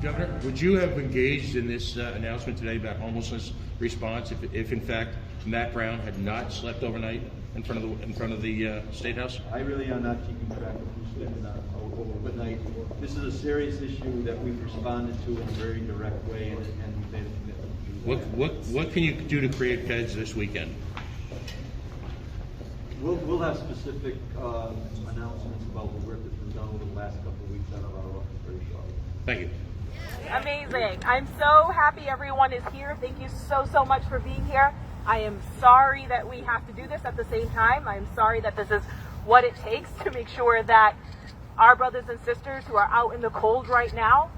Governor, would you have engaged in this announcement today about homelessness response if in fact Matt Brown had not slept overnight in front of the State House? I really am not keeping track of who's sleeping overnight. This is a serious issue that we've responded to in a very direct way, and we've made a commitment to do that. What can you do to create beds this weekend? We'll have specific announcements about the work that's been done over the last couple of weeks out of our office very shortly. Thank you. Amazing. I'm so happy everyone is here. Thank you so much for being here. I am sorry that we have to do this at the same time. I'm sorry that this is what it takes to make sure that our brothers and sisters who are out in the cold right now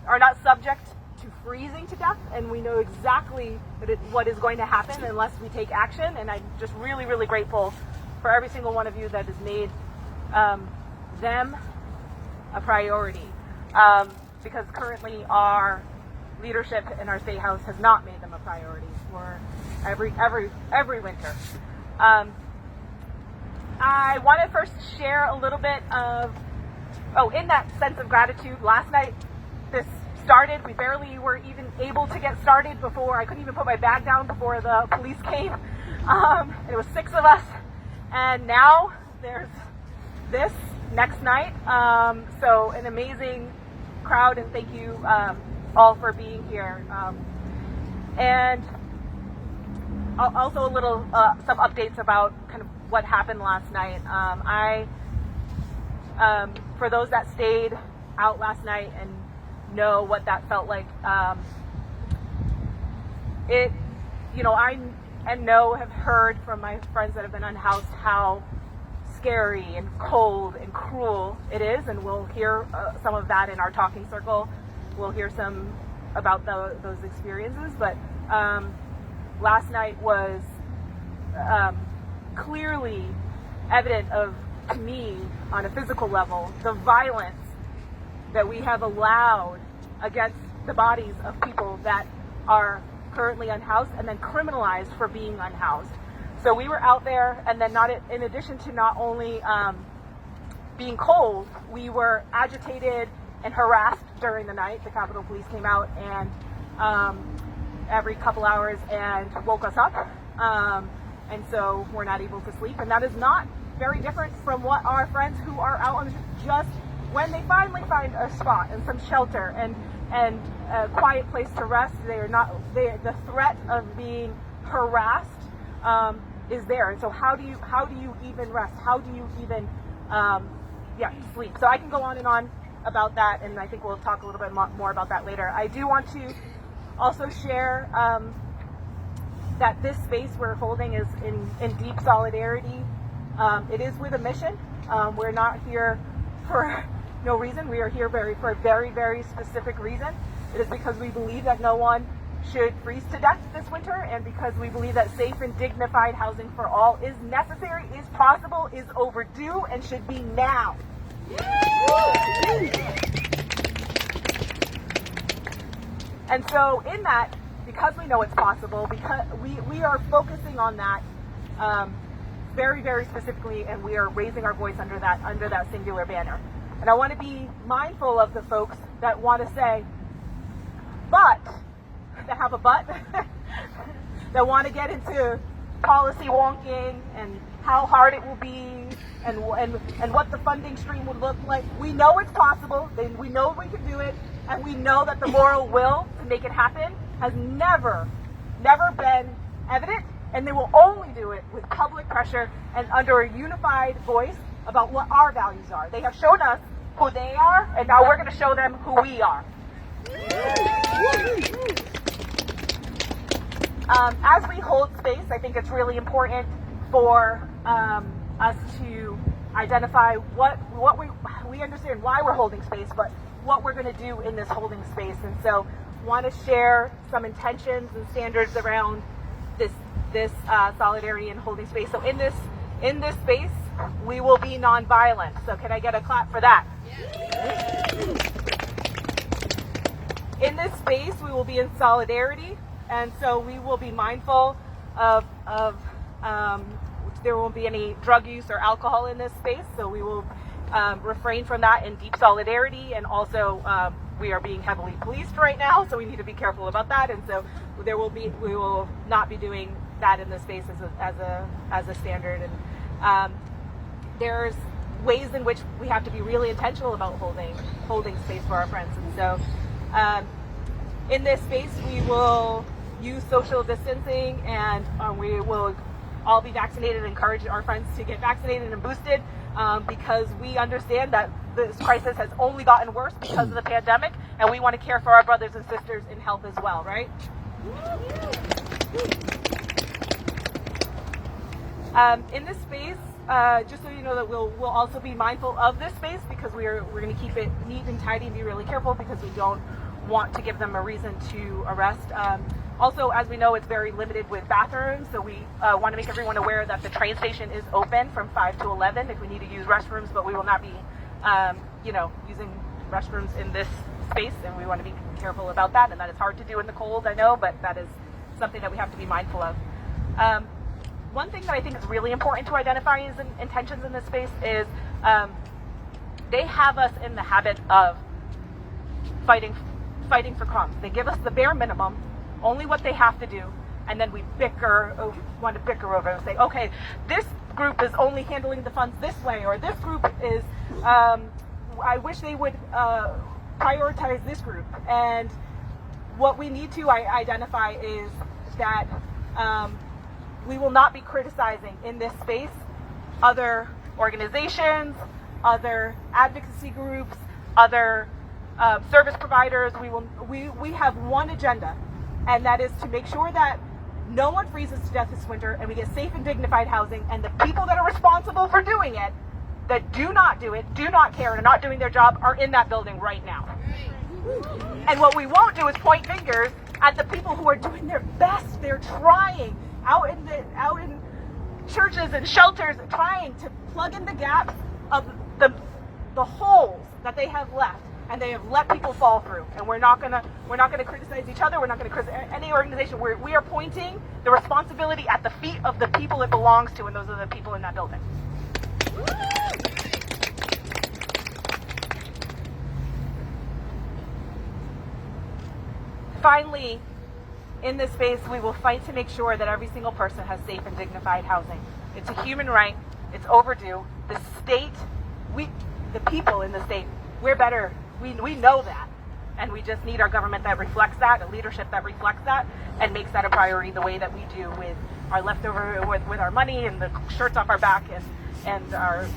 are not subject to freezing to death, and we know exactly what is going to happen unless we take action. And I'm just really grateful for every single one of you that has made them a priority, because currently our leadership in our State House has not made them a priority for every winter. I want to first share a little bit of, in that sense of gratitude, last night this started. We barely were even able to get started before, I couldn't even put my bag down before the police came. It was 6 of us, and now there's this next night. So an amazing crowd, and thank you all for being here. And also a little, some updates about kind of what happened last night. For those that stayed out last night and know what that felt like, I have heard from my friends that have been unhoused how scary and cold and cruel it is, and we'll hear some of that in our talking circle. We'll hear some about those experiences, but last night was clearly evident to me on a physical level, the violence that we have allowed against the bodies of people that are currently unhoused and then criminalized for being unhoused. So we were out there, and then in addition to not only being cold, we were agitated and harassed during the night. The Capitol Police came out and every couple hours and woke us up, and so we're not able to sleep. And that is not very different from what our friends who are out on the street, just when they finally find a spot and some shelter and a quiet place to rest, the threat of being harassed is there. And so how do you even rest? How do you even sleep? So I can go on and on about that, and I think we'll talk a little bit more about that later. I do want to also share that this space we're holding is in deep solidarity. It is with a mission. We're not here for no reason. We are here for a very specific reason. It is because we believe that no one should freeze to death this winter, and because we believe that safe and dignified housing for all is necessary, is possible, is overdue, and should be now. And so in that, because we know it's possible, because we are focusing on that very specifically, and we are raising our voice under that singular banner. And I want to be mindful of the folks that want to say, but, that have a but, that want to get into policy wonking and how hard it will be and what the funding stream would look like. We know it's possible, we know we can do it, and we know that the moral will to make it happen has never been evident, and they will only do it with public pressure and under a unified voice about what our values are. They have shown us who they are, and now we're going to show them who we are. As we hold space, I think it's really important for us to identify what we understand why we're holding space, but what we're going to do in this holding space. And so want to share some intentions and standards around this solidarity and holding space. So in this space, we will be nonviolent. So can I get a clap for that? In this space, we will be in solidarity, and so we will be mindful of there won't be any drug use or alcohol in this space. So we will refrain from that in deep solidarity, and also we are being heavily policed right now, so we need to be careful about that. And so we will not be doing that in this space as a standard. And there's ways in which we have to be really intentional about holding space for our friends. And so in this space, we will use social distancing, and we will all be vaccinated and encourage our friends to get vaccinated and boosted, because we understand that this crisis has only gotten worse because of the pandemic, and we want to care for our brothers and sisters in health as well, right? In this space, just so you know that we'll also be mindful of this space, because we're going to keep it neat and tidy and be really careful, because we don't want to give them a reason to arrest. Also, as we know, it's very limited with bathrooms, so we want to make everyone aware that the train station is open from 5 to 11 if we need to use restrooms, but we will not be, using restrooms in this space, and we want to be careful about that. And that is hard to do in the cold, I know, but that is something that we have to be mindful of. One thing that I think is really important to identify as intentions in this space is they have us in the habit of fighting for crumbs. They give us the bare minimum, only what they have to do, and then we want to bicker over it and say, okay, this group is only handling the funds this way, or this group is, I wish they would prioritize this group. And what we need to identify is that we will not be criticizing in this space other organizations, other advocacy groups, other service providers. We have one agenda, and that is to make sure that no one freezes to death this winter, and we get safe and dignified housing, and the people that are responsible for doing it, that do not do it, do not care, and are not doing their job, are in that building right now. And what we won't do is point fingers at the people who are doing their best. They're trying out in churches and shelters, trying to plug in the gaps of the holes that they have left, and they have let people fall through. And we're not gonna criticize each other. We're not gonna criticize any organization. We are pointing the responsibility at the feet of the people it belongs to, and those are the people in that building. Finally, in this space, we will fight to make sure that every single person has safe and dignified housing. It's a human right. It's overdue. The state, the people in the state, we're better. We know that. And we just need our government that reflects that, a leadership that reflects that, and makes that a priority the way that we do with our leftover, with our money and the shirts off our back and our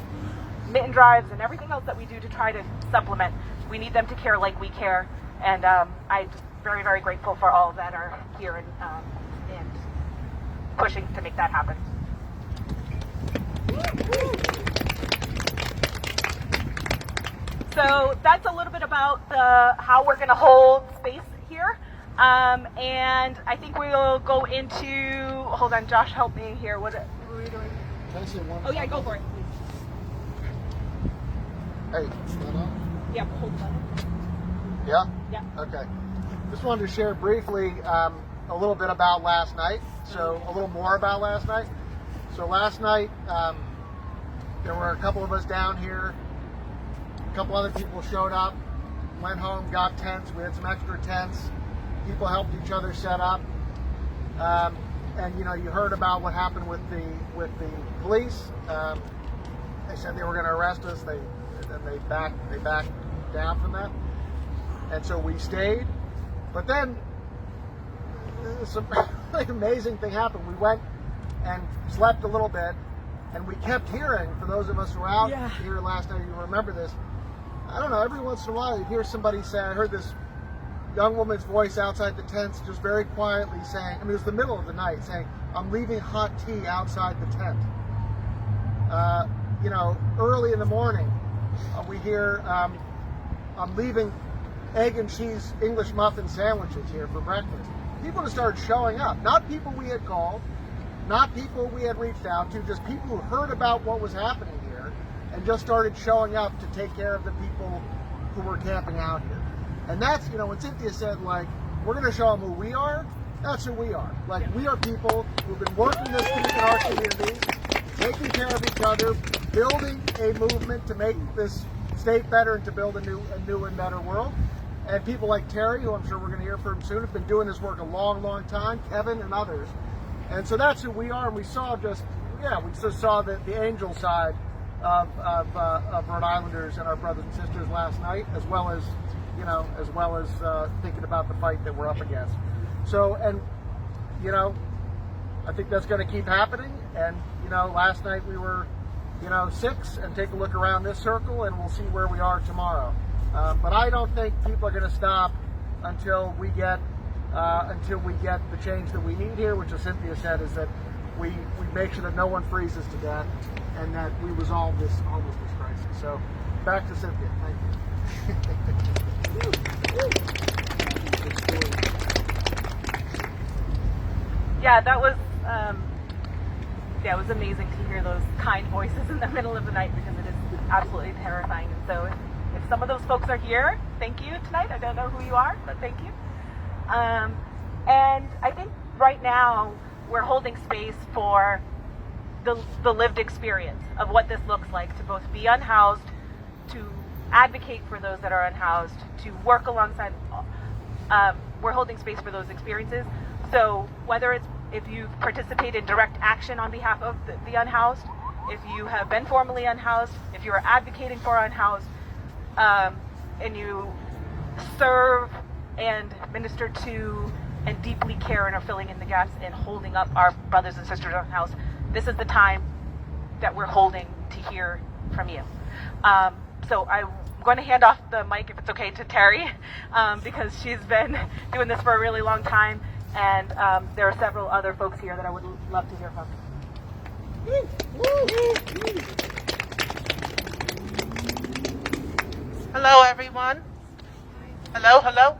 mitten drives and everything else that we do to try to supplement. We need them to care like we care. And I'm just very, very grateful for all that are here and pushing to make that happen. So that's a little bit about how we're going to hold space here. And I think we'll go into, hold on, Josh, help me here. What are we doing? Can I say one? Oh, yeah, go for it, please. Hey, stand up. Yeah, hold on. Yeah? Yeah. Okay. Just wanted to share briefly a little bit about last night. So a little more about last night. So last night, there were a couple of us down here. A couple other people showed up, went home, got tents. We had some extra tents. People helped each other set up. And you heard about what happened with the police. They said they were going to arrest us. They backed down from that. And so we stayed. But then some really amazing thing happened. We went and slept a little bit, and we kept hearing, for those of us who were out here last night, you remember this, I don't know, every once in a while you hear somebody say, I heard this young woman's voice outside the tents just very quietly saying, it was the middle of the night, saying, I'm leaving hot tea outside the tent. Early in the morning, we hear, I'm leaving egg and cheese English muffin sandwiches here for breakfast. People have started showing up. Not people we had called, not people we had reached out to, just people who heard about what was happening here and just started showing up to take care of the people who were camping out here. And that's, when Cynthia said, we're going to show them who we are, that's who we are. We are people who've been working in our communities, taking care of each other, building a movement to make this state better and to build a new and better world. And people like Terry, who I'm sure we're going to hear from soon, have been doing this work a long, long time, Kevin and others. And so that's who we are. And we saw we just saw the angel side of Rhode Islanders and our brothers and sisters last night, as well as thinking about the fight that we're up against. So, and I think that's going to keep happening. And last night we were 6, and take a look around this circle, and we'll see where we are tomorrow. But I don't think people are going to stop until we get the change that we need here, which, as Cynthia said, is that we make sure that no one freezes to death, and that we resolve this homelessness crisis. So, back to Cynthia. Thank you. Yeah, that was it was amazing to hear those kind voices in the middle of the night, because it is absolutely terrifying. And so if some of those folks are here, thank you tonight. I don't know who you are, but thank you. And I think right now we're holding space for the lived experience of what this looks like to both be unhoused, to advocate for those that are unhoused, to work alongside. We're holding space for those experiences. So whether it's if you participate in direct action on behalf of the unhoused, if you have been formerly unhoused, if you are advocating for unhoused, and you serve and minister to and deeply care and are filling in the gaps and holding up our brothers and sisters unhoused, this is the time that we're holding to hear from you. So I'm going to hand off the mic, if it's okay, to Terry, because she's been doing this for a really long time. And there are several other folks here that I would love to hear from. Hello, everyone. Hello.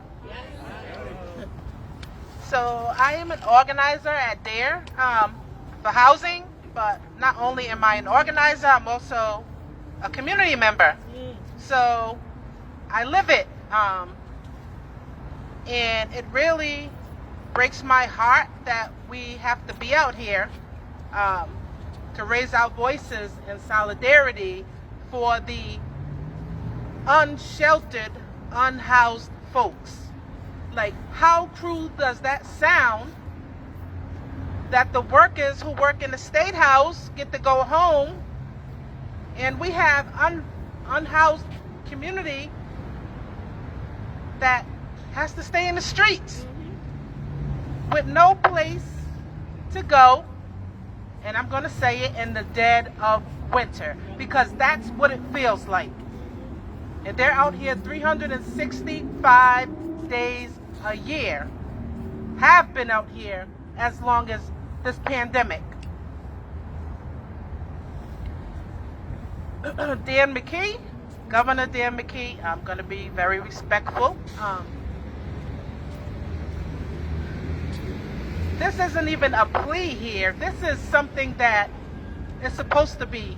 So I am an organizer at DARE for housing, but not only am I an organizer, I'm also a community member. So I live it, and it really breaks my heart that we have to be out here to raise our voices in solidarity for the unsheltered, unhoused folks. Like, how cruel does that sound that the workers who work in the State House get to go home, and we have unhoused community that has to stay in the streets with no place to go, and I'm going to say it, in the dead of winter, because that's what it feels like. And they're out here 365 days a year, have been out here as long as this pandemic. Dan McKee, Governor Dan McKee, I'm going to be very respectful. This isn't even a plea here. This is something that is supposed to be,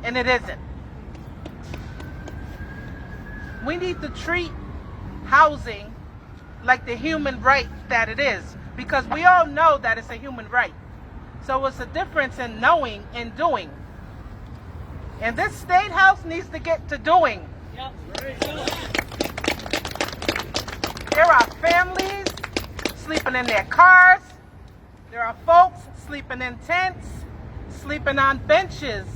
and it isn't. We need to treat housing like the human right that it is, because we all know that it's a human right. So it's a difference in knowing and doing. And this State House needs to get to doing. There are families sleeping in their cars. There are folks sleeping in tents, sleeping on benches,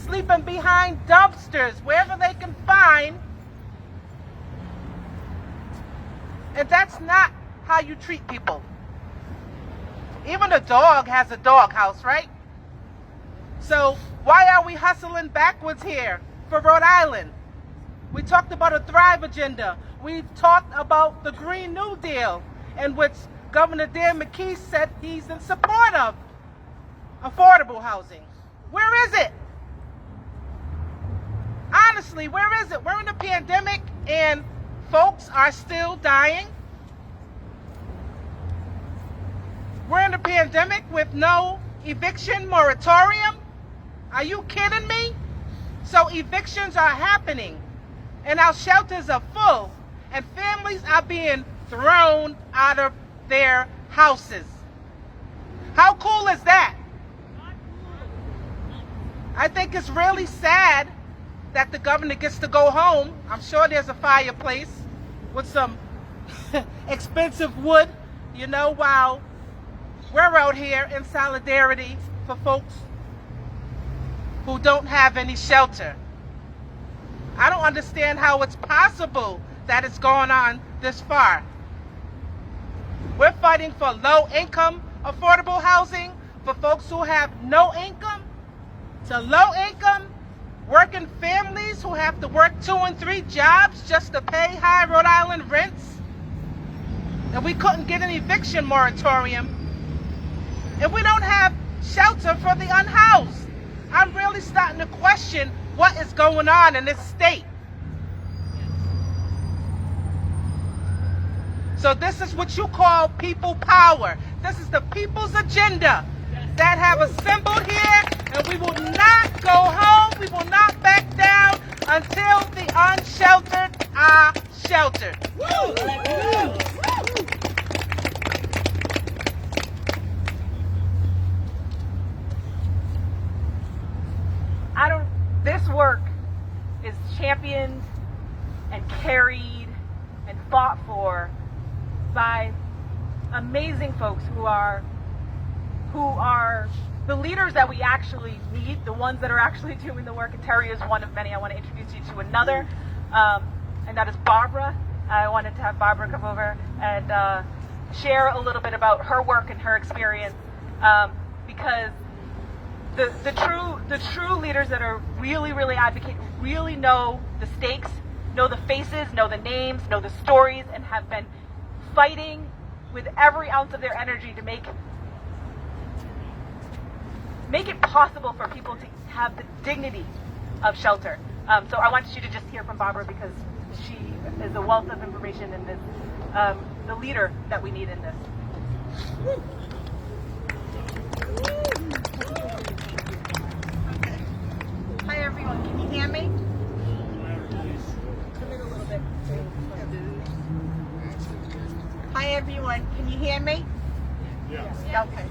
sleeping behind dumpsters, wherever they can find. And that's not how you treat people. Even a dog has a doghouse, right? So why are we hustling backwards here for Rhode Island? We talked about a Thrive agenda. We've talked about the Green New Deal, in which Governor Dan McKee said he's in support of affordable housing. Where is it? Honestly, where is it? We're in a pandemic and folks are still dying. We're in a pandemic with no eviction moratorium. Are you kidding me? So evictions are happening, and our shelters are full, and families are being thrown out of their houses. How cool is that? I think it's really sad that the governor gets to go home. I'm sure there's a fireplace with some expensive wood, you know, while we're out here in solidarity for folks who don't have any shelter. I don't understand how it's possible that it's gone on this far. We're fighting for low-income affordable housing for folks who have no income, to low-income working families who have to work 2 and 3 jobs just to pay high Rhode Island rents. And we couldn't get an eviction moratorium. And we don't have shelter for the unhoused. I'm really starting to question what is going on in this state. So this is what you call people power. This is the people's agenda that have assembled here, and we will not go home, we will not back down until the unsheltered are sheltered. This work is championed and carried and fought for by amazing folks who are the leaders that we actually need, the ones that are actually doing the work. And Terry is one of many. I want to introduce you to another, and that is Barbara. I wanted to have Barbara come over and share a little bit about her work and her experience, because the true leaders that are really advocate, really know the stakes, know the faces, know the names, know the stories, and have been fighting with every ounce of their energy to make it possible for people to have the dignity of shelter. So I want you to just hear from Barbara, because she is a wealth of information in this, the leader that we need in this. Hi everyone, can you hear me? Come in a little bit. Hi everyone, can you hear me? Yeah. Okay.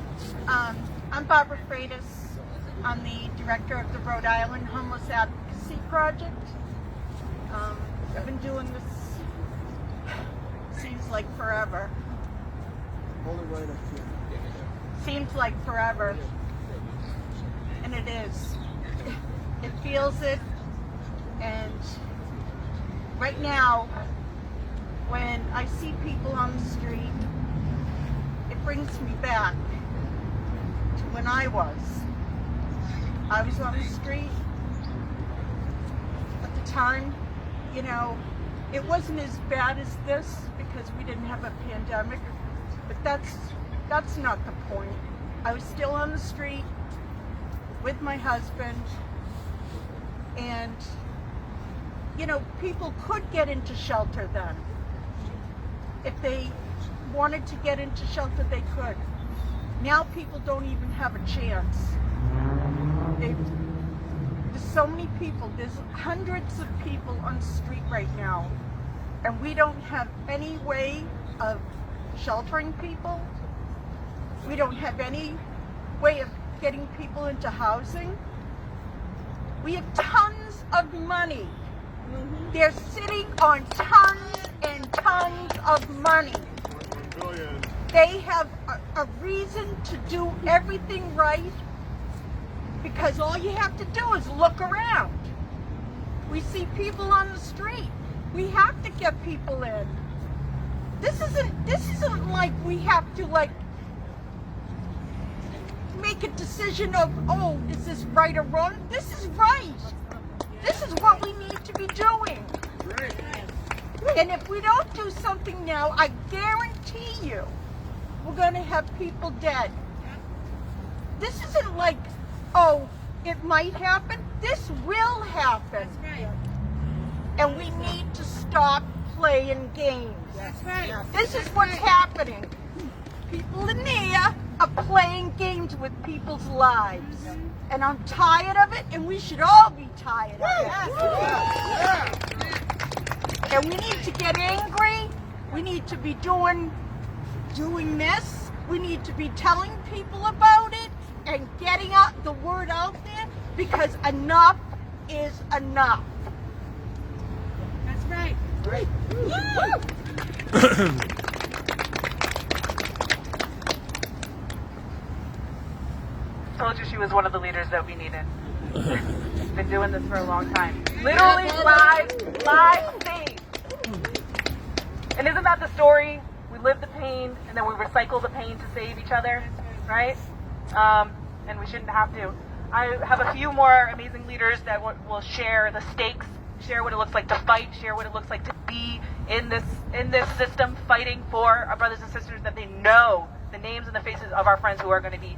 I'm Barbara Freitas. I'm the director of the Rhode Island Homeless Advocacy Project. I've been doing this, seems like forever. Seems like forever. And it is. It feels it. And right now, when I see people on the street, it brings me back to when I was on the street. At the time, you know, it wasn't as bad as this because we didn't have a pandemic, but that's not the point. I was still on the street with my husband, and you know, people could get into shelter then. If they wanted to get into shelter, they could. Now people don't even have a chance. There's so many people, there's hundreds of people on the street right now, and we don't have any way of sheltering people. We don't have any way of getting people into housing. We have tons of money. They're sitting on tons and tons of money. They have a reason to do everything right, because all you have to do is look around. We see people on the street. We have to get people in. This isn't like we have to like make a decision of, oh, is this right or wrong? This is right. This is what we need to be doing. And if we don't do something now, I guarantee you, we're going to have people dead. This isn't like, oh, it might happen. This will happen. And we need to stop playing games. This is what's happening. People in there are playing games with people's lives. And I'm tired of it, and we should all be tired of it. And we need to get angry. We need to be doing this. We need to be telling people about it and getting out the word out there. because enough is enough. That's right. Right. Told you she was one of the leaders that we needed. Been doing this for a long time. Literally live feed. And isn't that the story? We live the pain and then we recycle the pain to save each other, right? And we shouldn't have to. I have a few more amazing leaders that will share the stakes, share what it looks like to fight, share what it looks like to be in this system, fighting for our brothers and sisters that they know the names and the faces of our friends who are going to be,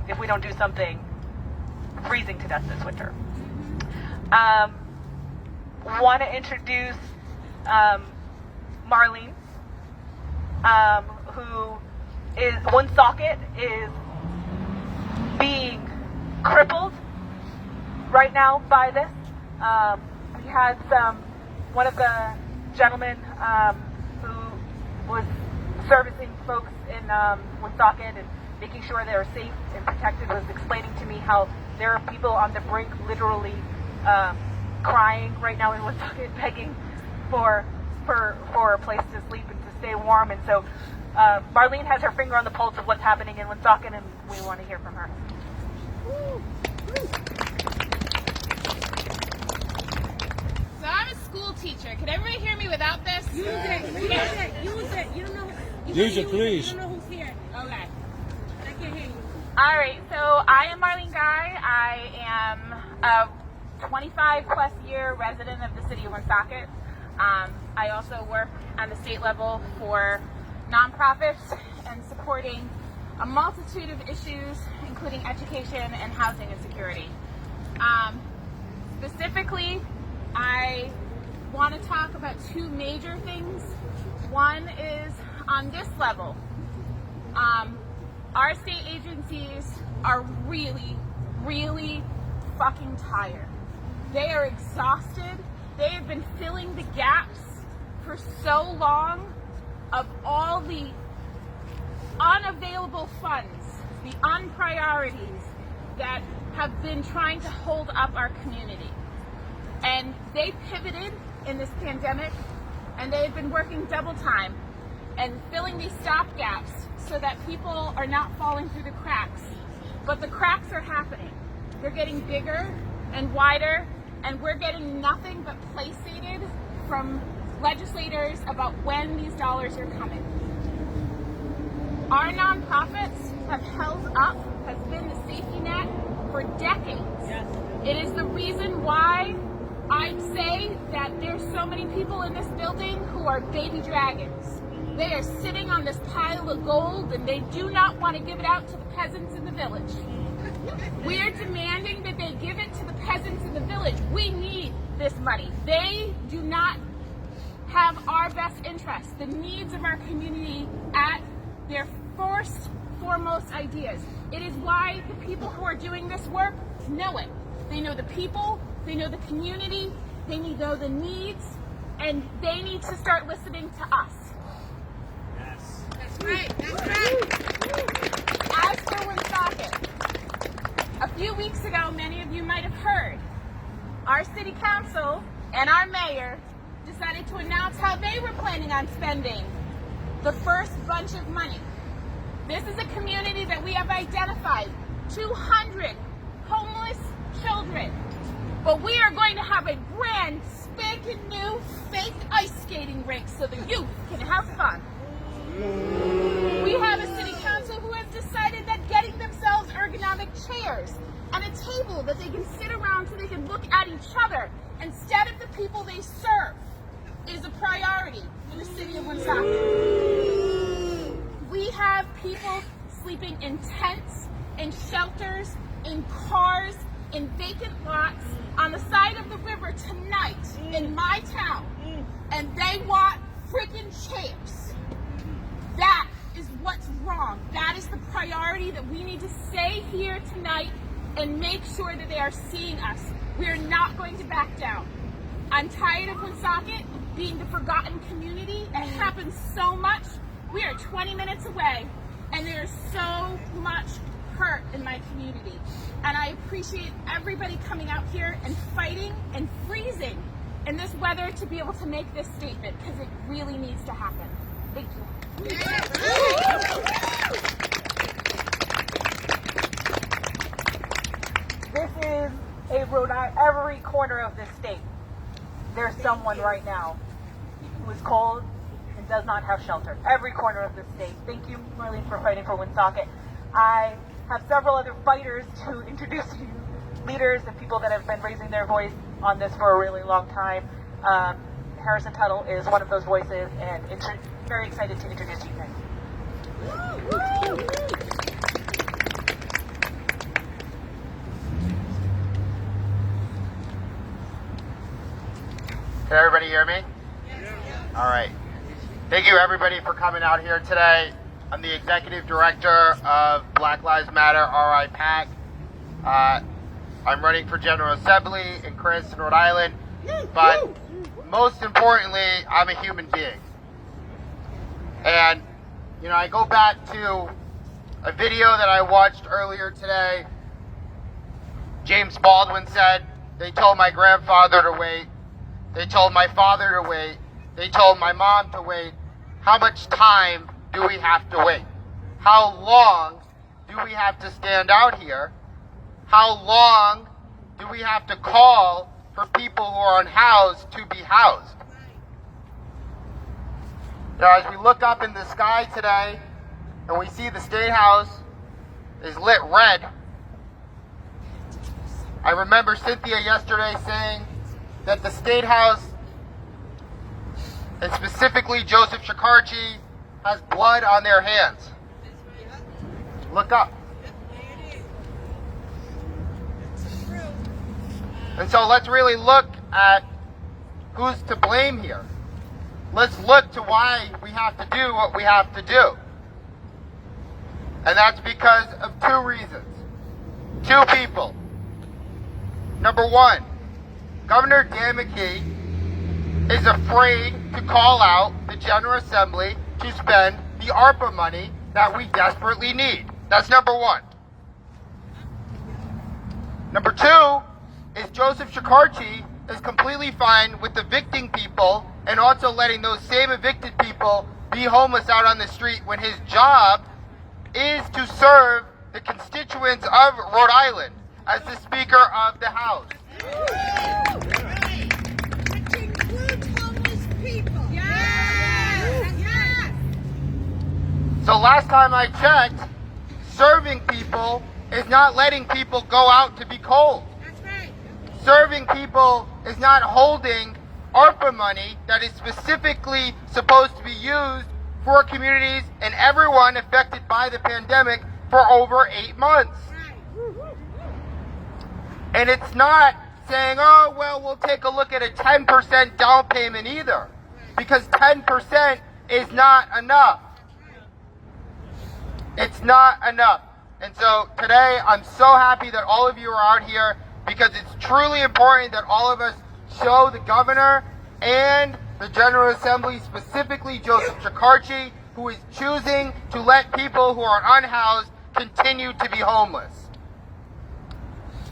if we don't do something, freezing to death this winter. Want to introduce Marlene, who is Woonsocket is being crippled right now by this. We had one of the gentlemen who was servicing folks in Woonsocket and making sure they were safe and protected was explaining to me how there are people on the brink literally crying right now in Woonsocket, begging for a place to sleep and to stay warm. And so Marlene has her finger on the pulse of what's happening in Woonsocket, and we want to hear from her. So I'm a school teacher. Can everybody hear me without this? Use it. You don't know. Use it, please. You don't know who's here. Okay. I can hear you. All right. So I am Marlene Guy. I am a 25 plus year resident of the city of Woonsocket. I also work on the state level for nonprofits and supporting a multitude of issues, including education and housing and security. Specifically, I want to talk about two major things. One is on this level. Our state agencies are really, really fucking tired. They are exhausted. They have been filling the gaps for so long of all the unavailable funds, the unpriorities that have been trying to hold up our community. And they pivoted in this pandemic, and they have been working double time and filling these stopgaps so that people are not falling through the cracks. But the cracks are happening. They're getting bigger and wider, and we're getting nothing but placated from legislators about when these dollars are coming. Our nonprofits have held up, has been the safety net for decades. Yes. It is the reason why I say that there's so many people in this building who are baby dragons. They are sitting on this pile of gold and they do not want to give it out to the peasants in the village. We are demanding that they give it to the peasants in the village. We need this money. They do not have our best interests, the needs of our community at their foremost ideas. It is why the people who are doing this work know it. They know the people, they know the community, they know the needs, and they need to start listening to us. Yes. That's right. That's right. As for Woonsocket, a few weeks ago, many of you might have heard, our city council and our mayor decided to announce how they were planning on spending the first bunch of money. This is a community that we have identified 200 homeless children. But we are going to have a brand spanking new fake ice skating rink so the youth can have fun. We have a city council who has decided that getting themselves ergonomic chairs and a table that they can sit around so they can look at each other instead of the people they serve is a priority for the city of Woonsocket. We have people sleeping in tents, in shelters, in cars, in vacant lots on the side of the river tonight in my town, and they want freaking chairs. That is what's wrong. That is the priority that we need to stay here tonight and make sure that they are seeing us. We are not going to back down. I'm tired of Woonsocket being the forgotten community. It happens so much. We are 20 minutes away, and there is so much hurt in my community. And I appreciate everybody coming out here and fighting and freezing in this weather to be able to make this statement, because it really needs to happen. Thank you. This is a Rhode Island, every corner of this state. There's someone right now who is cold and does not have shelter. Every corner of this state. Thank you, Marlene, for fighting for Woonsocket. I have several other fighters to introduce you, leaders and people that have been raising their voice on this for a really long time. Harrison Tuttle is one of those voices, and very excited to introduce you guys. Can everybody hear me? All right. Thank you, everybody, for coming out here today. I'm the executive director of Black Lives Matter RI PAC. I'm running for General Assembly in Cranston, Rhode Island. But most importantly, I'm a human being. And, you know, I go back to a video that I watched earlier today. James Baldwin said, "They told my grandfather to wait. They told my father to wait. They told my mom to wait. How much time do we have to wait? How long do we have to stand out here? How long do we have to call for people who are unhoused to be housed?" Now, as we look up in the sky today and we see the State House is lit red, I remember Cynthia yesterday saying that the State House, and specifically Joseph Shikarchi, has blood on their hands. Look up. And so let's really look at who's to blame here. Let's look to why we have to do what we have to do. And that's because of two reasons. Two people. Number one, Governor Dan McKee is afraid to call out the General Assembly to spend the ARPA money that we desperately need. That's number one. Number two is Joseph Shikarchi is completely fine with evicting people and also letting those same evicted people be homeless out on the street when his job is to serve the constituents of Rhode Island as the Speaker of the House. Which includes homeless people. Yes! Yes! So last time I checked, serving people is not letting people go out to be cold. That's right. Serving people is not holding ARPA money that is specifically supposed to be used for communities and everyone affected by the pandemic for over 8 months. And it's not saying, oh, well, we'll take a look at a 10% down payment either, because 10% is not enough. It's not enough. And so today, I'm so happy that all of you are out here, because it's truly important that all of us show the governor and the General Assembly, specifically Joseph Shikarchi, who is choosing to let people who are unhoused continue to be homeless.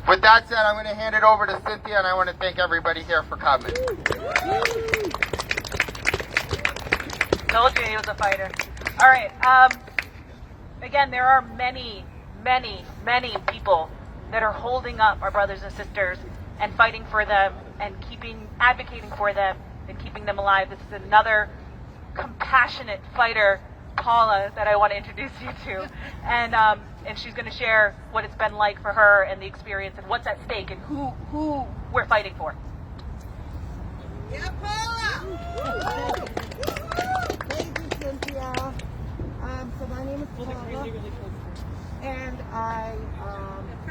With that said, I'm going to hand it over to Cynthia, and I want to thank everybody here for coming. Told you he was a fighter. All right. Again, there are many, many, many people that are holding up our brothers and sisters and fighting for them and advocating for them and keeping them alive. This is another compassionate fighter, Paula, that I want to introduce you to. And she's going to share what it's been like for her and the experience and what's at stake and who we're fighting for. Yeah, Paula! Thank you, Cynthia. So my name is Paula, and I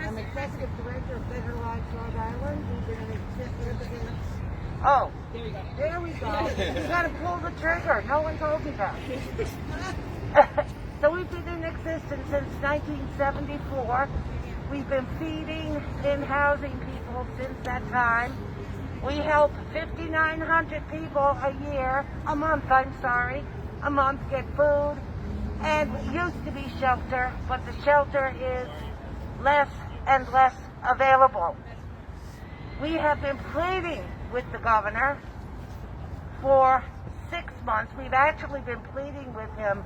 am executive director of Better Lives Rhode Island. We've been in existence. Oh, there we go. You got to pull the trigger. No one told me that. So we've been in existence since 1974. We've been feeding and housing people since that time. We help 5,900 people a month get food, and used to be shelter, but the shelter is less and less available. We have been pleading with the governor for 6 months. We've actually been pleading with him,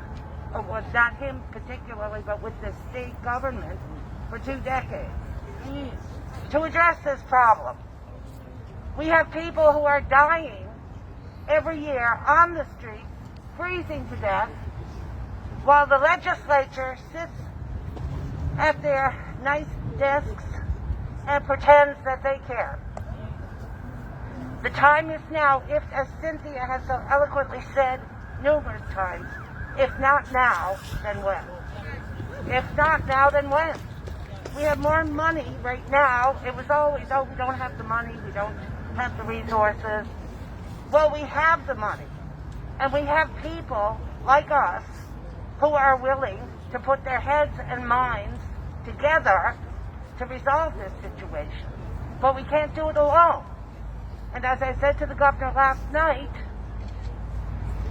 or well, not him particularly, but with the state government for 2 decades to address this problem. We have people who are dying every year on the street, freezing to death, while the legislature sits at their nice desks and pretends that they care. The time is now, if, as Cynthia has so eloquently said numerous times, if not now, then when? If not now, then when? We have more money right now. It was always, oh, we don't have the money, we don't have the resources. Well, we have the money. And we have people like us who are willing to put their heads and minds together to resolve this situation. But we can't do it alone. And as I said to the governor last night,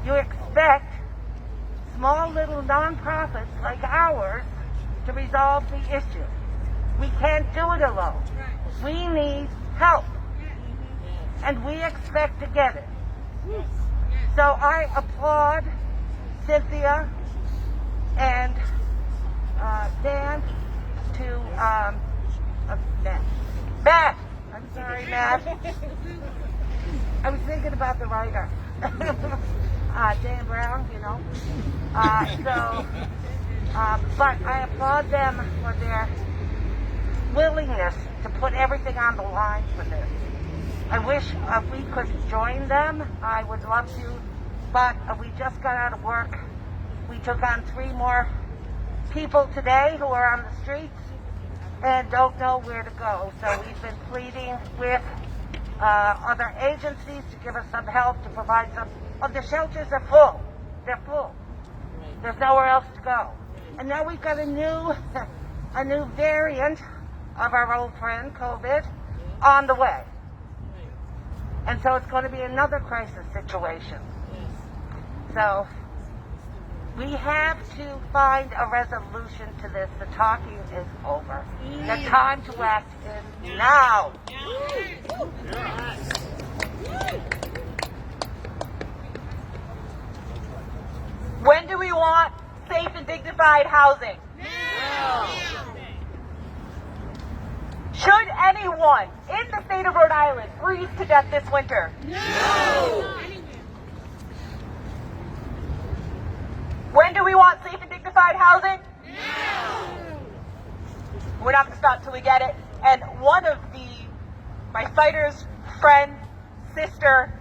you expect small little nonprofits like ours to resolve the issue. We can't do it alone. We need help. And we expect to get it. So I applaud Cynthia and Dan to Matt. I'm sorry, Matt. I was thinking about the writer. Dan Brown, you know. But I applaud them for their willingness to put everything on the line for this. I wish we could join them. I would love to, but we just got out of work. We took on 3 more people today who are on the streets and don't know where to go. So we've been pleading with other agencies to give us some help, to provide some. Oh, the shelters are full. They're full. There's nowhere else to go. And now we've got a new variant of our old friend, COVID, on the way. And so it's going to be another crisis situation. So we have to find a resolution to this. The talking is over. The time to act is now. When do we want safe and dignified housing? Now. Should anyone in the state of Rhode Island freeze to death this winter? No. When do we want safe and dignified housing? Now. We're not going to stop till we get it. And one of my fighter's friend, sister,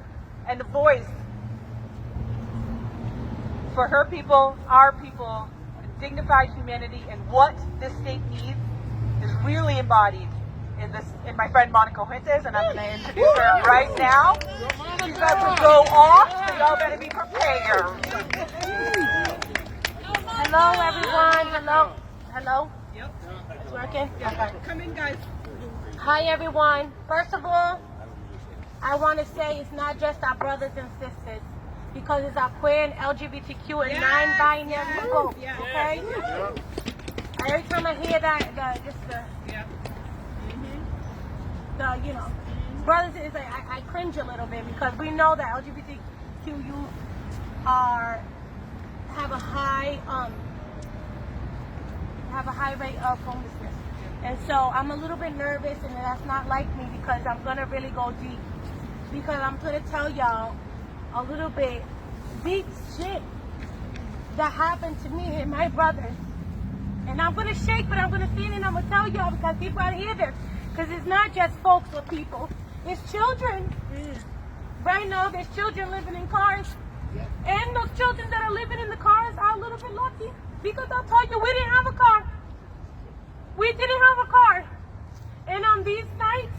and the voice for her people, our people, dignified humanity, and what this state needs is really embodied in my friend Monica Fuentes, and I'm going to introduce her right now. She's about to go off, so y'all better be prepared. Hello, everyone. Hello. Yep. It's working? Okay. Come in, guys. Hi, everyone. First of all, I want to say it's not just our brothers and sisters, because it's our queer and LGBTQ and non-binary folks, okay? Every time I hear that, brothers, it's like I cringe a little bit, because we know that LGBTQ youth have a high rate of homelessness, and so I'm a little bit nervous, and that's not like me, because I'm gonna really go deep, because I'm gonna tell y'all a little bit deep shit that happened to me and my brothers. And I'm going to shake, but I'm going to feel it, and I'm going to tell y'all, because people out hear this. Because it's not just folks or people. It's children. Right now, there's children living in cars. And those children that are living in the cars are a little bit lucky. Because I'll tell you, we didn't have a car. We didn't have a car. And on these nights,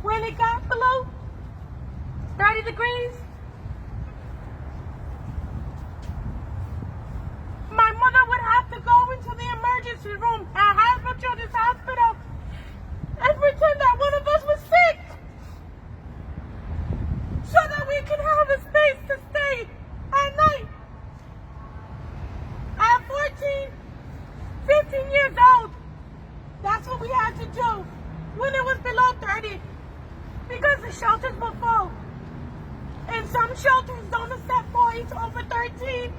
when it got below 30 degrees, my mother would have to go into the emergency room at Hasbro Children's Hospital and pretend that one of us was sick, so that we can have a space to stay at night. I when it was below 30 because the shelters were full. And some shelters don't accept boys over 13.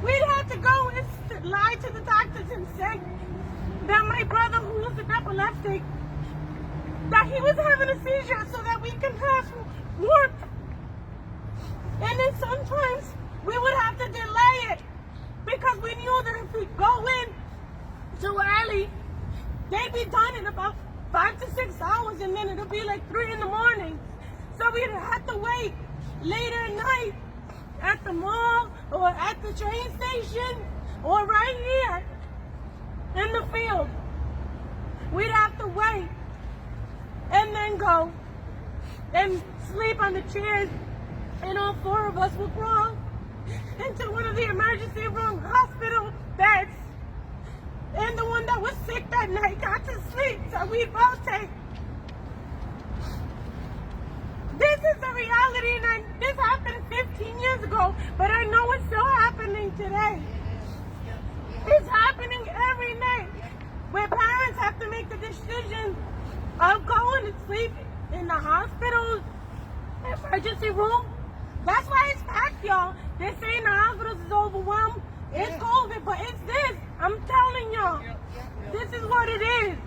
We'd have to go and lie to the doctors and say that my brother, who was an epileptic, that he was having a seizure so that we can have warmth. And then sometimes we would have to delay it because we knew that if we go in too early, they'd be done in about 5 to 6 hours, and then it'll be like 3 in the morning. So we'd have to wait later at night at the mall or at the train station or right here in the field. We'd have to wait and then go and sleep on the chairs, and all 4 of us would crawl into one of the emergency room hospital beds. And the one that was sick that night got to sleep, so we rotate. This is the reality, and this happened 15 years ago, but I know it's still happening today. It's happening every night, where parents have to make the decision of going to sleep in the hospital emergency room. That's why it's packed, y'all. They're saying the hospitals is overwhelmed. It's COVID, but it's this. I'm telling y'all. This is what it is.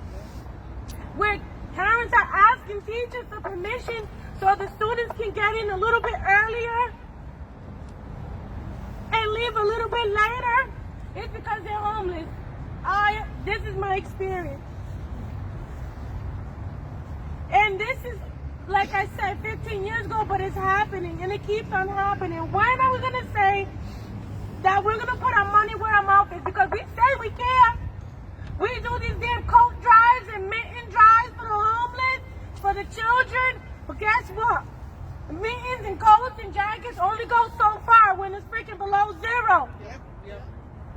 Where parents are asking teachers for permission so the students can get in a little bit earlier and leave a little bit later. It's because they're homeless. This is my experience. And this is, like I said, 15 years ago, but it's happening, and it keeps on happening. When are we going to say that we're going to put our money where our mouth is? Because we say we care. We do these damn coat drives and mitten drives for the homeless, for the children. But guess what? Mittens and coats and jackets only go so far when it's freaking below 0.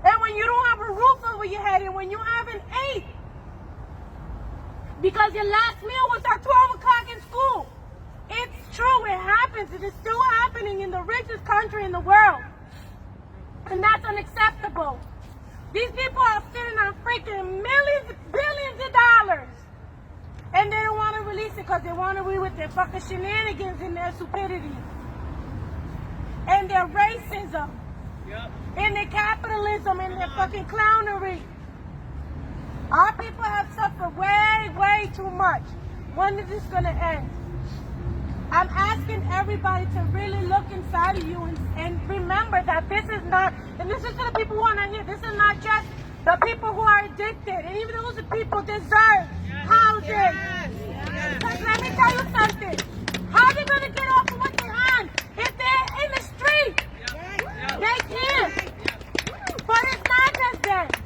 And when you don't have a roof over your head, and when you haven't ate, because your last meal was at 12 o'clock in school. It's true, it happens. It is still happening in the richest country in the world. And that's unacceptable. These people are sitting on freaking billions of dollars. And they don't want to release it because they want to be with their fucking shenanigans and their stupidity. And their racism. And their capitalism and their fucking clownery. Our people have suffered way, way too much. When is this going to end? I'm asking everybody to really look inside of you and remember that this is not, and this is to the people who are not here, this is not just the people who are addicted. And even those people deserve housing. Because let me tell you something. How are they going to get off of what they're on if they're in the street? They can't. But it's not just that.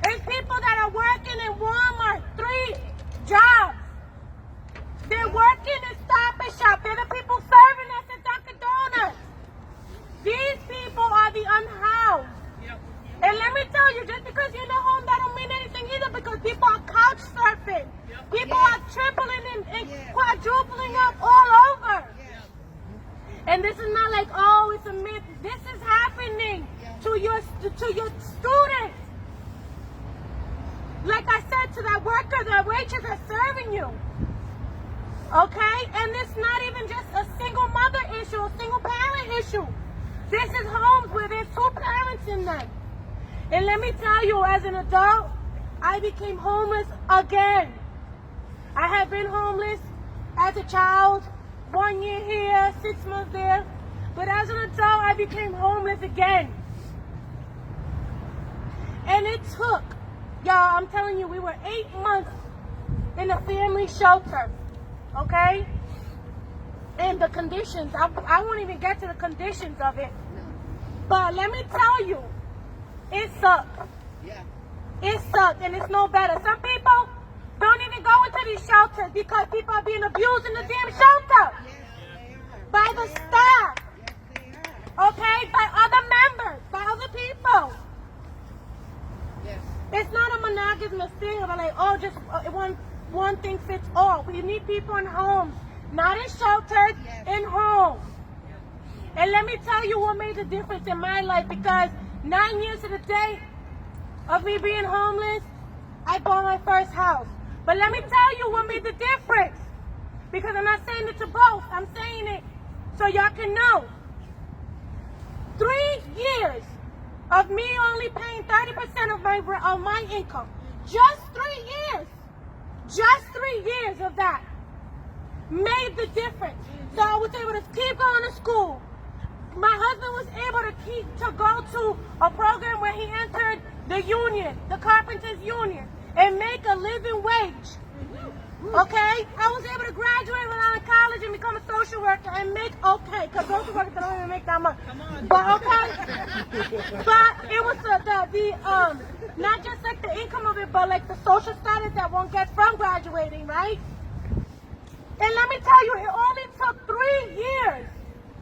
It's people that are working in Walmart, 3 jobs. They're working in Stop and Shop. They're the people serving us at Dunkin' Donuts. These people are the unhoused. And let me tell you, just because you're in a home, that don't mean anything either, because people are couch surfing. People are tripling and quadrupling up all over. And this is not like, oh, it's a myth. This is happening to your students. Like I said, to that worker, that waitress that's serving you. Okay? And it's not even just a single mother issue, a single parent issue. This is homes where there's 2 parents in them. And let me tell you, as an adult, I became homeless again. I have been homeless as a child, 1 year here, 6 months there. But as an adult, I became homeless again. And it took, y'all, I'm telling you, we were 8 months in a family shelter, okay? And the conditions, I won't even get to the conditions of it. But let me tell you, it sucked. It sucked, and it's no better. Some people don't even go into these shelters because people are being abused in the damn shelter. By the staff. Okay? By other members. By other people. It's not a monogamous thing of like, oh, just one thing fits all. We need people in homes. Not in shelters, in homes. And let me tell you what made the difference in my life, because 9 years to the day, of me being homeless, I bought my first house. But let me tell you what made the difference. Because I'm not saying it to both. I'm saying it so y'all can know. 3 years of me only paying 30% of my income. Just 3 years. Just 3 years of that made the difference. So I was able to keep going to school. My husband was able to go to a program where he entered the union, the carpenters union, and make a living wage. Okay? I was able to graduate when I was in college and become a social worker and make okay, because social workers don't even make that much. But okay? But it was the not just like the income of it, but like the social status that one gets from graduating, right? And let me tell you, it only took 3 years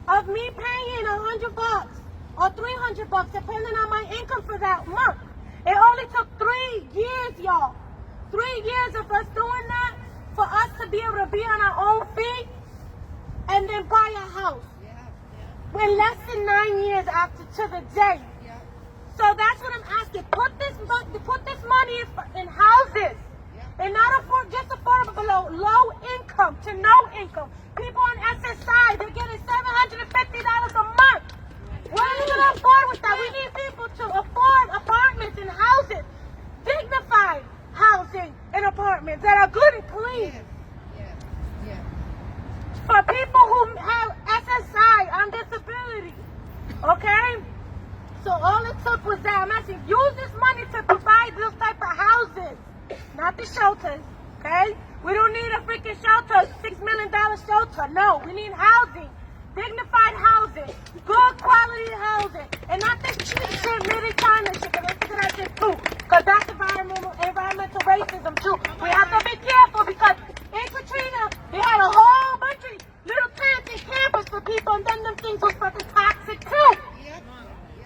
of me paying $100 or $300, depending on my income for that month. It only took 3 years, y'all. 3 years of us doing that for us to be able to be on our own feet and then buy a house. In less than 9 years after to the day. So that's what I'm asking. Put this money in houses. And not just affordable, but low income to no income. People on SSI, they're getting $750 a month. What are you going to afford with that? We need people to afford apartments and houses. Dignified housing and apartments that are good and clean. For people who have SSI on disability. Okay? So all it took was that. I'm asking, use this money to provide those type of houses. Not the shelters, okay? We don't need a freaking shelter, $6 million shelter. No, we need housing. Dignified housing. Good quality housing. And not this cheap shit, mid-China shit, because I'm sick of that shit too. Because that's environmental racism too. We have to be careful because in Katrina, they had a whole bunch of little tents and campers for people, and then them things was fucking toxic too.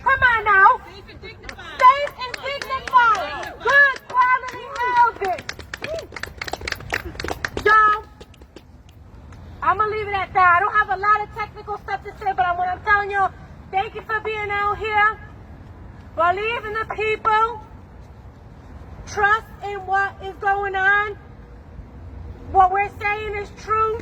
Come on now. Safe and dignified. Safe and dignified. Good quality housing. Y'all, I'm going to leave it at that. I don't have a lot of technical stuff to say, but what I'm telling you, thank you for being out here. Believe in the people. Trust in what is going on. What we're saying is true.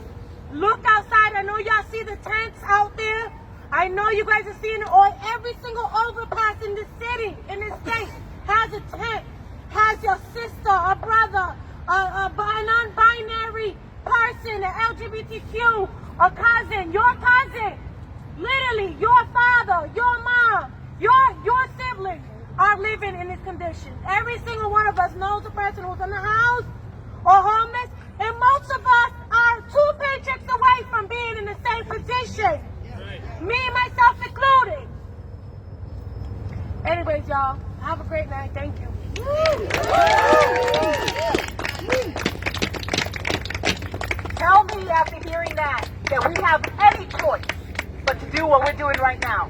Look outside. I know y'all see the tents out there. I know you guys are seeing it on every single overpass in the city, in this state, has a tent, has your sister, a brother, a non-binary person, an LGBTQ, a cousin, your cousin, literally your father, your mom, your siblings are living in this condition. Every single one of us knows a person who's in the house or homeless, and most of us are 2 paychecks away from being in the same position. Me, myself included. Anyways, y'all, have a great night. Thank you. Tell me after hearing that we have any choice but to do what we're doing right now.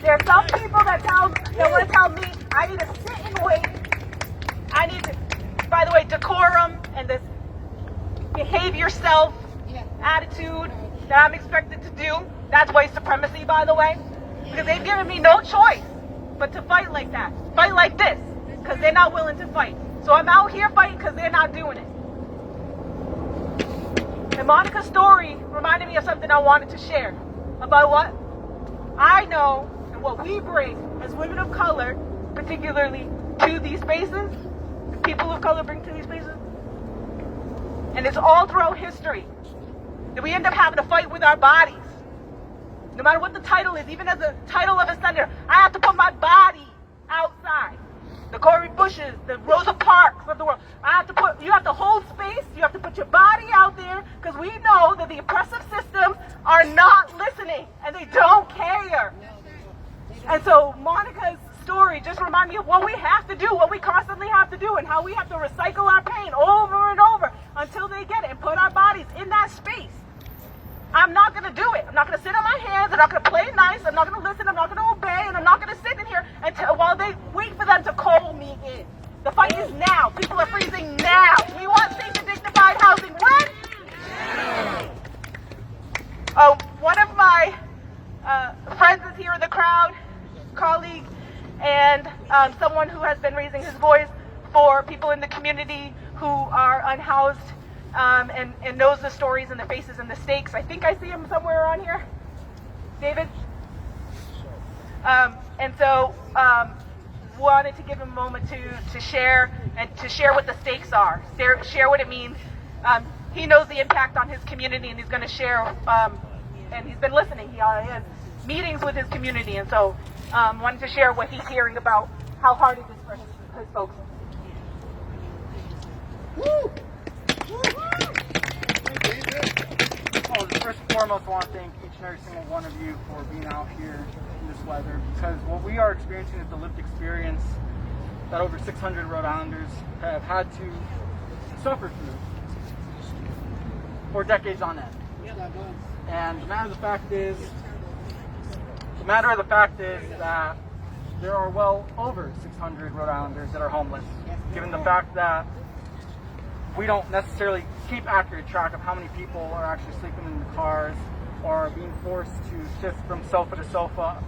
There are some people that want to tell me I need to sit and wait. I need to, by the way, decorum and this behave yourself attitude that I'm expected to do. That's white supremacy, by the way, because they've given me no choice but to fight like that, fight like this, because they're not willing to fight. So I'm out here fighting because they're not doing it. And Monica's story reminded me of something I wanted to share about what I know and what we bring as women of color, particularly to these spaces, the people of color bring to these spaces. And it's all throughout history that we end up having to fight with our bodies. No matter what the title is, even as a title of a senator, I have to put my body outside. The Cori Bushes, the Rosa Parks of the world. You have to hold space, you have to put your body out there, because we know that the oppressive systems are not listening, and they don't care. And so Monica's story just reminded me of what we have to do, what we constantly have to do, and how we have to recycle our pain over and over until they get it and put our bodies in that space. I'm not going to do it. I'm not going to sit on my hands. I'm not going to play nice. I'm not going to listen. I'm not going to obey. And I'm not going to sit in here while they wait for them to call me in. The fight is now. People are freezing now. We want safe and dignified housing. When? One of my friends is here in the crowd, colleague, and someone who has been raising voice for people in the community who are unhoused, and knows the stories and the faces and the stakes. I think I see him somewhere on here. David? And so wanted to give him a moment to share what the stakes are, share what it means. He knows the impact on his community, and he's going to share, and he's been listening. He has meetings with his community, and so wanted to share what he's hearing about how hard it is for his folks. Well, first and foremost, I want to thank each and every single one of you for being out here in this weather, because what we are experiencing is the lived experience that over 600 Rhode Islanders have had to suffer through for decades on end. And the matter of the fact is that there are well over 600 Rhode Islanders that are homeless, given the fact that we don't necessarily keep accurate track of how many people are actually sleeping in the cars or are being forced to shift from sofa to sofa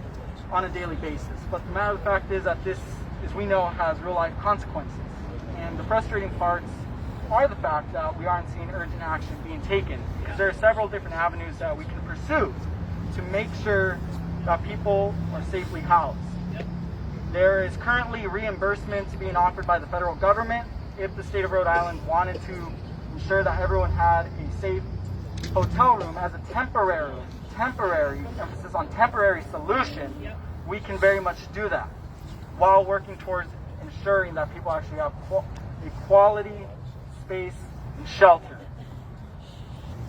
on a daily basis. But the matter of the fact is that this, as we know, has real life consequences. And the frustrating parts are the fact that we aren't seeing urgent action being taken, because there are several different avenues that we can pursue to make sure that people are safely housed. There is currently reimbursement being offered by the federal government if the state of Rhode Island wanted to ensure that everyone had a safe hotel room as a temporary, emphasis on temporary solution. We can very much do that while working towards ensuring that people actually have a quality space and shelter.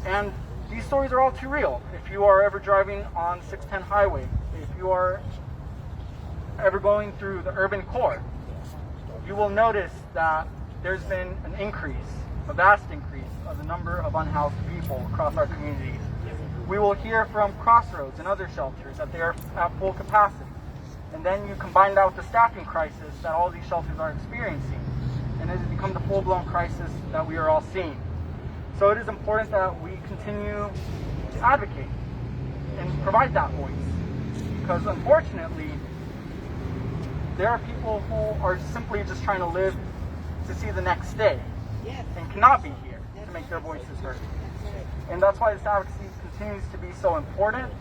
And these stories are all too real. If you are ever driving on 610 highway, if you are ever going through the urban core, you will notice that there's been an increase, a vast increase of the number of unhoused people across our communities. We will hear from Crossroads and other shelters that they are at full capacity. And then you combine that with the staffing crisis that all these shelters are experiencing, and it has become the full-blown crisis that we are all seeing. So it is important that we continue to advocate and provide that voice, because unfortunately, there are people who are simply just trying to live to see the next day and cannot be here to make their voices heard. And that's why this advocacy continues to be so important,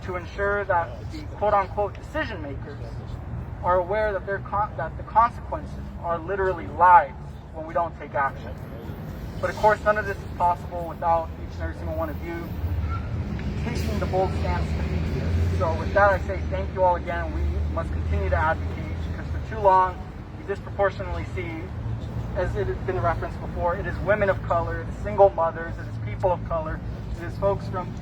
to ensure that the quote-unquote decision makers are aware that that the consequences are literally lives when we don't take action. But of course, none of this is possible without each and every single one of you taking the bold stance to be here. So with that, I say thank you all again. We must continue to advocate, because for too long, we disproportionately see, as it has been referenced before, it is women of color, it is single mothers, it is people of color, it is folks from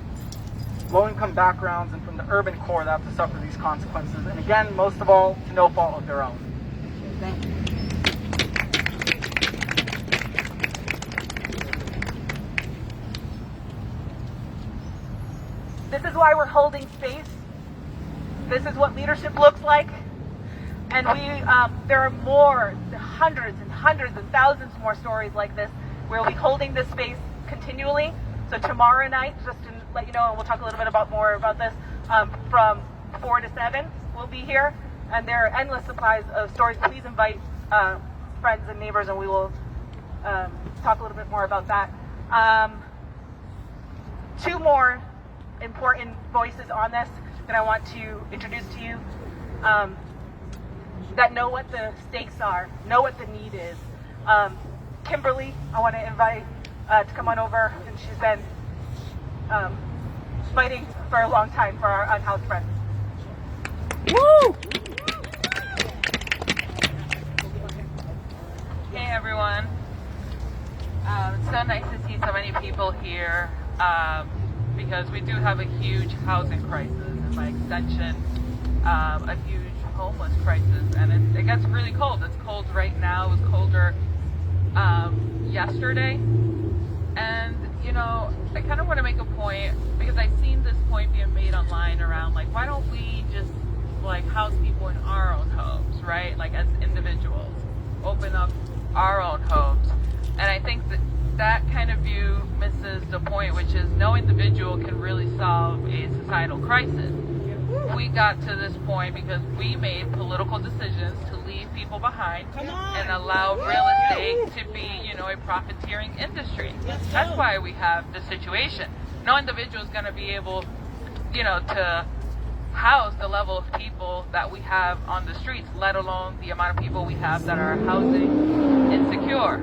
low-income backgrounds and from the urban core that have to suffer these consequences. And again, most of all, to no fault of their own. Thank you. This is why we're holding space. This is what leadership looks like. And there are more, hundreds and hundreds and thousands more stories like this. We'll be holding this space continually. So tomorrow night, just to let you know, and we'll talk a little bit more about this, from 4 to 7, we'll be here. And there are endless supplies of stories. Please invite friends and neighbors, and we will talk a little bit more about that. Two more important voices on this that I want to introduce to you, that know what the stakes are, know what the need is. Kimberly, I want to invite to come on over, and she's been fighting for a long time for our unhoused friends. Woo! Hey everyone. It's so nice to see so many people here, because we do have a huge housing crisis, and by extension, a huge homeless crisis, and it gets really cold. It's cold right now. It was colder yesterday, and you know, I kind of want to make a point, because I've seen this point being made online around, like, why don't we just like house people in our own homes, right? Like, as individuals, open up our own homes. And I think that kind of view misses the point, which is no individual can really solve a societal crisis. we got to this point because we made political decisions to leave people behind and allow real estate to be, a profiteering industry. That's why we have the situation. No individual is going to be able, to house the level of people that we have on the streets, let alone the amount of people we have that are housing insecure.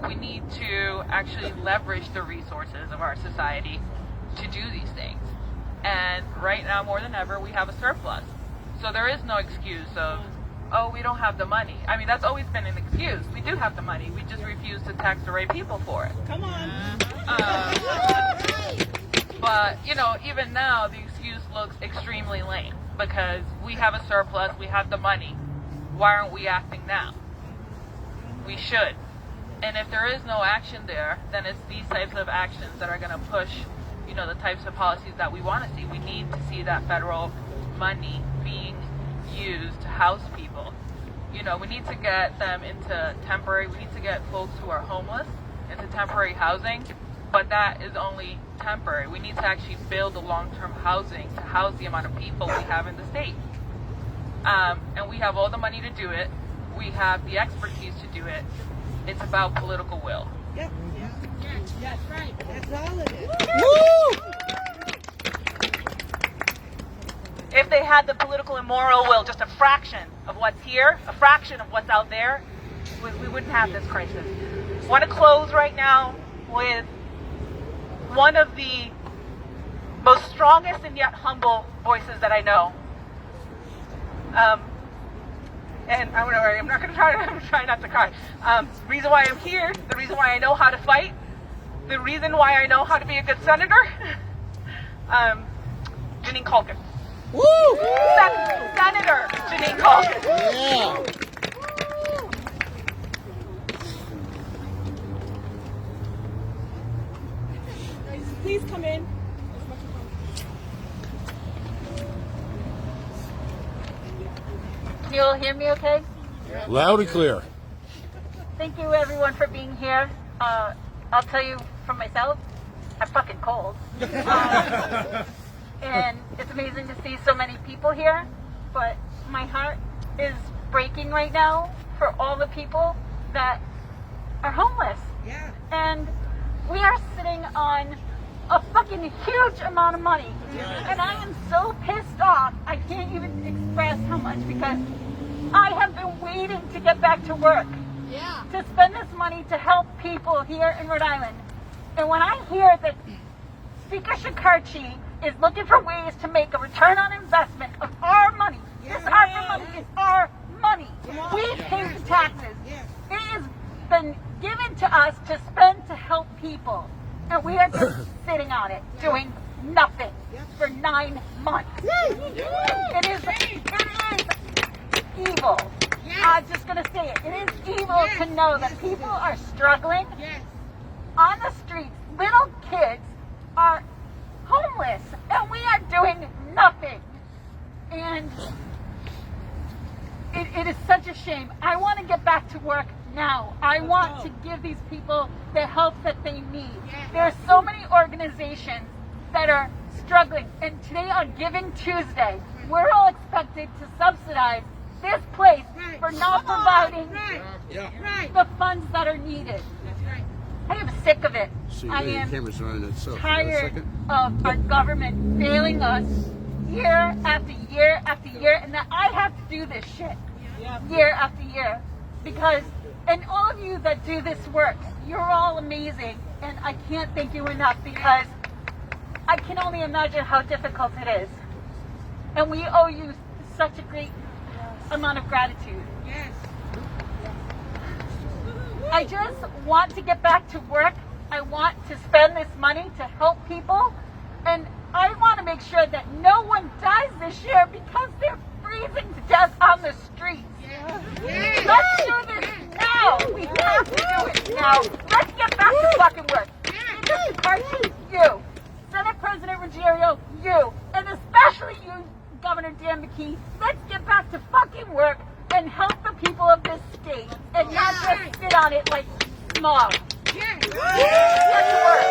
We need to actually leverage the resources of our society to do these things. And right now, more than ever, we have a surplus. So there is no excuse of, oh, we don't have the money. I mean, that's always been an excuse. We do have the money. We just refuse to tax the right people for it. Come on. But, even now, the excuse looks extremely lame because we have a surplus, we have the money. Why aren't we acting now? We should. And if there is no action there, then it's these types of actions that are going to push, the types of policies that we want to see. We need to see that federal money being used to house people. We need to get them into we need to get folks who are homeless into temporary housing, but that is only temporary. We need to actually build a long-term housing to house the amount of people we have in the state. And we have all the money to do it. We have the expertise to do it. It's about political will. Yep. Yes, right. That's all it is. If they had the political and moral will, just a fraction of what's here, a fraction of what's out there, we wouldn't have this crisis. I want to close right now with one of the most strongest and yet humble voices that I know. And I'm not going to try not to cry. The reason why I'm here, the reason why I know how to fight, the reason why I know how to be a good senator, Janine Colgan. Woo! Senator Janine Colgan. Yeah. Please come in. Can you all hear me okay? Loud and clear. Thank you everyone for being here. I'll tell you from myself, I'm fucking cold. And it's amazing to see so many people here, but my heart is breaking right now for all the people that are homeless. Yeah. And we are sitting on a fucking huge amount of money. And I am so pissed off, I can't even express how much, because I have been waiting to get back to work. Yeah. To spend this money to help people here in Rhode Island. And when I hear that Speaker Shekarchi is looking for ways to make a return on investment of our money, this ARPA money is our money. We pay the taxes. It has been given to us to spend to help people. And we are just sitting on it, doing nothing for 9 months. It is evil. I'm just going to say it. It is evil to know that people are struggling on the streets. Little kids are homeless, and we are doing nothing. And it is such a shame. I want to get back to work now. I want to give these people the help that they need. There are so many organizations that are struggling, and today on Giving Tuesday, we're all expected to subsidize this place for not providing the funds that are needed. I am sick of it. I am tired of our government failing us year after year after year, and that I have to do this shit year after year. Because, and all of you that do this work, you're all amazing, and I can't thank you enough, because I can only imagine how difficult it is. And we owe you such a great amount of gratitude. Yes. I just want to get back to work. I want to spend this money to help people. And I want to make sure that no one dies this year because they're freezing to death on the streets. Let's do this now. We have to do it now. Let's get back to fucking work. Mr. Carty, you. Senate President Ruggiero, you. And especially you, Governor Dan McKee. Let's get back to fucking work and help the people of this state and not just sit on it like smog. Get to work.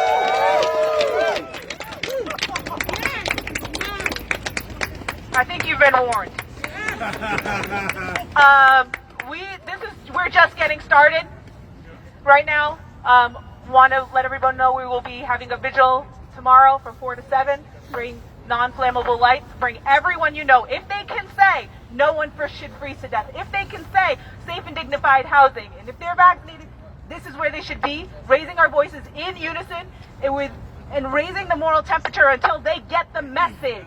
All I think you've been warned. We're just getting started right now. Want to let everyone know we will be having a vigil tomorrow from 4 to 7. Bring non-flammable lights. Bring everyone you know. If they can say no one should freeze to death, if they can say safe and dignified housing, and if they're vaccinated, this is where they should be. Raising our voices in unison and raising the moral temperature until they get the message.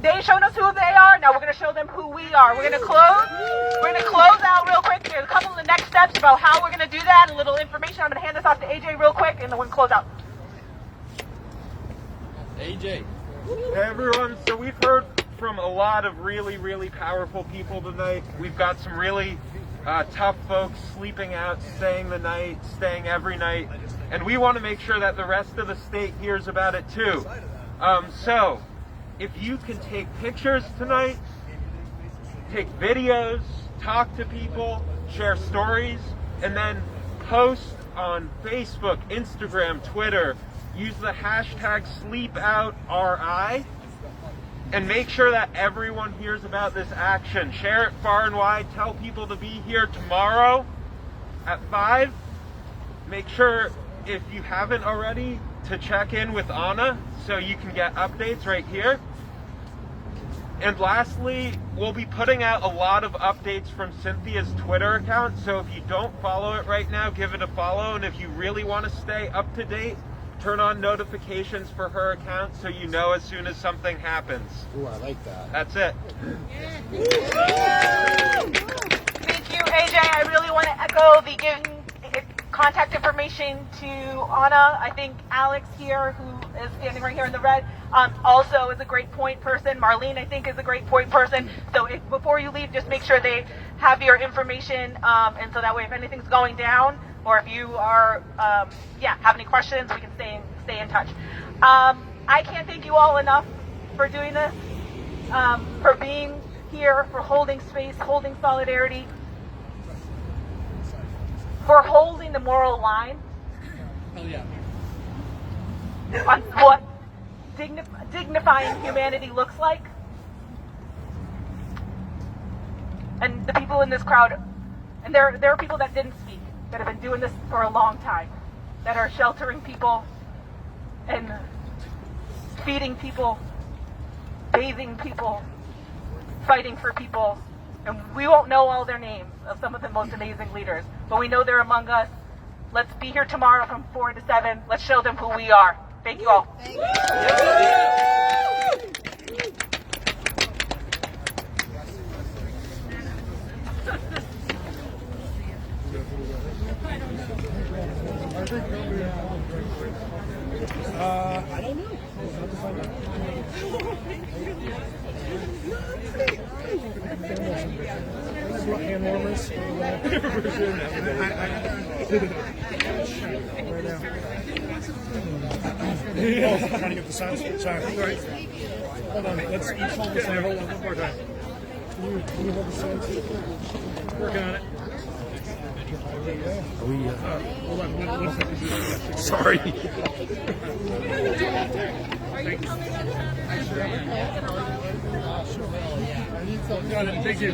They've shown us who they are. Now we're going to show them who we are. We're going to close out real quick. There's a couple of the next steps about how we're going to do that. A little information. I'm going to hand this off to AJ real quick, and then we're going to close out. AJ. Hey everyone. So we've heard from a lot of really, really powerful people tonight. We've got some really tough folks sleeping out, staying the night, staying every night, and we want to make sure that the rest of the state hears about it too. So if you can take pictures tonight, take videos, talk to people, share stories, and then post on Facebook, Instagram, Twitter, use the hashtag #SleepOutRI, and make sure that everyone hears about this action. Share it far and wide. Tell people to be here tomorrow at 5. Make sure, if you haven't already, to check in with Anna so you can get updates right here. And lastly, we'll be putting out a lot of updates from Cynthia's Twitter account, so if you don't follow it right now, give it a follow, and if you really want to stay up to date, turn on notifications for her account so you know as soon as something happens. Ooh, I like that. That's it. Thank you, AJ. I really want to echo the giving contact information to Anna. I think Alex here, who is standing right here in the red, also is a great point person. Marlene, I think, is a great point person. So before you leave, just make sure they have your information, and so that way if anything's going down, or if you are, have any questions, we can stay in touch. I can't thank you all enough for doing this, for being here, for holding space, holding solidarity, for holding the moral line on what dignifying humanity looks like. And the people in this crowd, and there are people that didn't speak, that have been doing this for a long time, that are sheltering people and feeding people, bathing people, fighting for people. And we won't know all their names of some of the most amazing leaders, but we know they're among us. Let's be here tomorrow from 4 to 7. Let's show them who we are. Thank you all. Thank you. I don't know. Hand warmers. Trying to get the sound. Sorry. Hold on. Let's each hold the sound. Hold on one more time. Can you hold the sound? Working on it. Hold on. One second. Sorry. Got it. Thank you.